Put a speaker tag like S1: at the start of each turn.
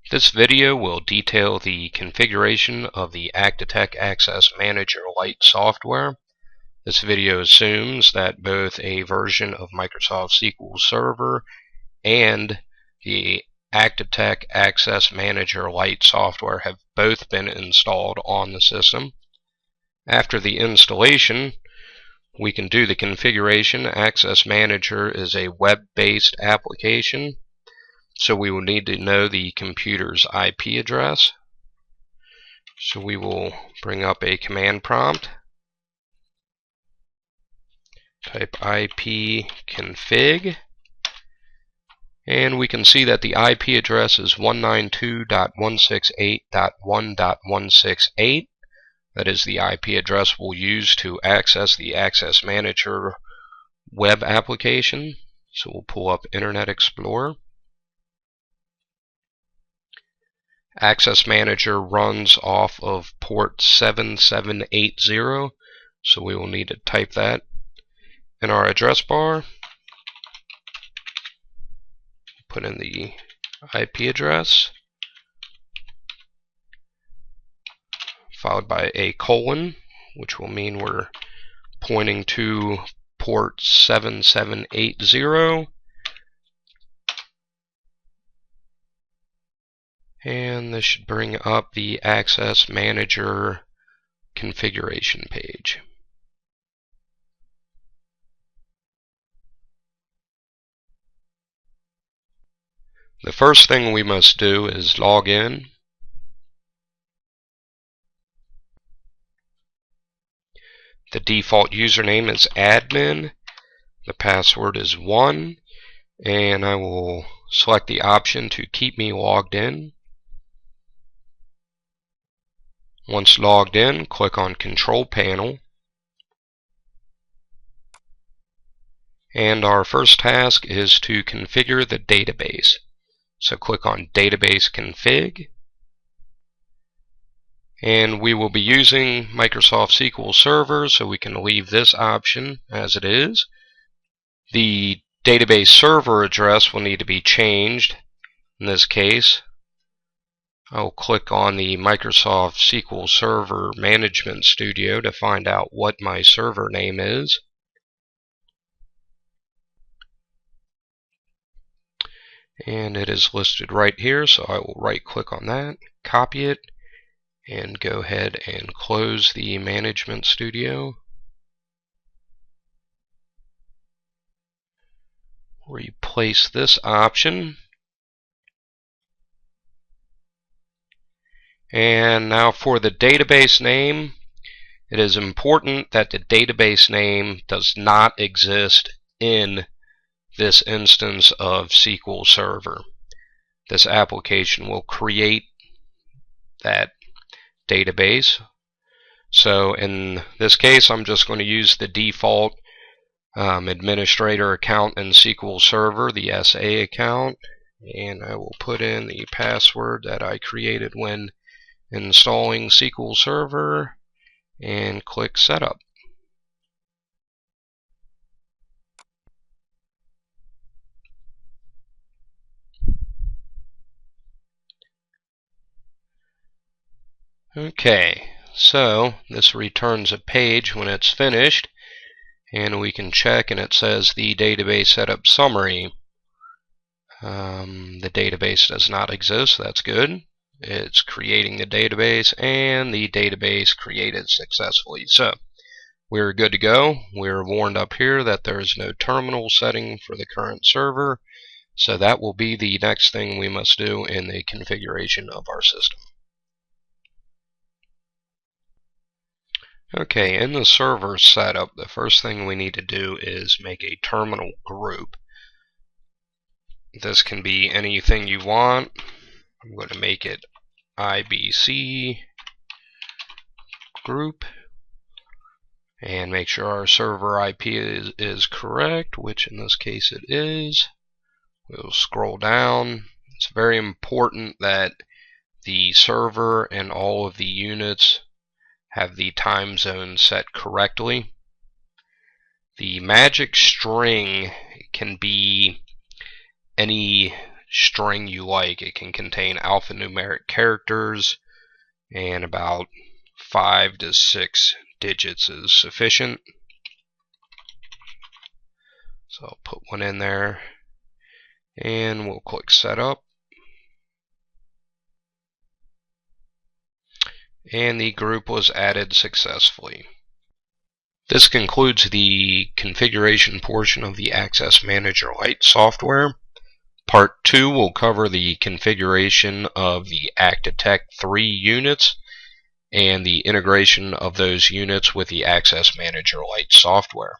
S1: This video will detail the configuration of the Actatek Access Manager Lite software. This video assumes that both a version of Microsoft SQL Server and the Actatek Access Manager Lite software have both been installed on the system. After the installation, we can do the configuration. Access Manager is a web-based application, so we will need to know the computer's IP address. So we will bring up a command prompt, type ipconfig, and we can see that the IP address is 192.168.1.168. That is the IP address we'll use to access the Access Manager web application. So we'll pull up Internet Explorer. Access Manager runs off of port 7780, so we will need to type that in our address bar. Put in the IP address, followed by a colon, which will mean we're pointing to port 7780. And this should bring up the Access Manager configuration page. The first thing we must do is log in. The default username is admin. The password is 1, and I will select the option to keep me logged in. Once logged in, click on Control Panel. And our first task is to configure the database. So click on Database Config. And we will be using Microsoft SQL Server, so we can leave this option as it is. The database server address will need to be changed. In this case, I will click on the Microsoft SQL Server Management Studio to find out what my server name is. And it is listed right here, so I will right click on that, copy it, and go ahead and close the Management Studio. Replace this option. And now for the database name, it is important that the database name does not exist in this instance of SQL Server. This application will create that database. So in this case, I'm just going to use the default administrator account in SQL Server, the SA account, and I will put in the password that I created when installing SQL Server and click Setup. Okay, so this returns a page when it's finished, and we can check, and it says the database setup summary. The database does not exist. That's good. It's creating the database, and the database created successfully. So we're good to go. We're warned up here that there is no terminal setting for the current server, so that will be the next thing we must do in the configuration of our system. Okay, in the server setup, the first thing we need to do is make a terminal group. This can be anything you want. I'm going to make it IBC group and make sure our server IP is correct, which in this case it is. We'll scroll down. It's very important that the server and all of the units have the time zone set correctly. The magic string can be any string you like. It can contain alphanumeric characters, and about 5 to 6 digits is sufficient. So I'll put one in there, and we'll click Setup. And the group was added successfully. This concludes the configuration portion of the Access Manager Lite software. Part 2 will cover the configuration of the Actatek 3 units and the integration of those units with the Access Manager Lite software.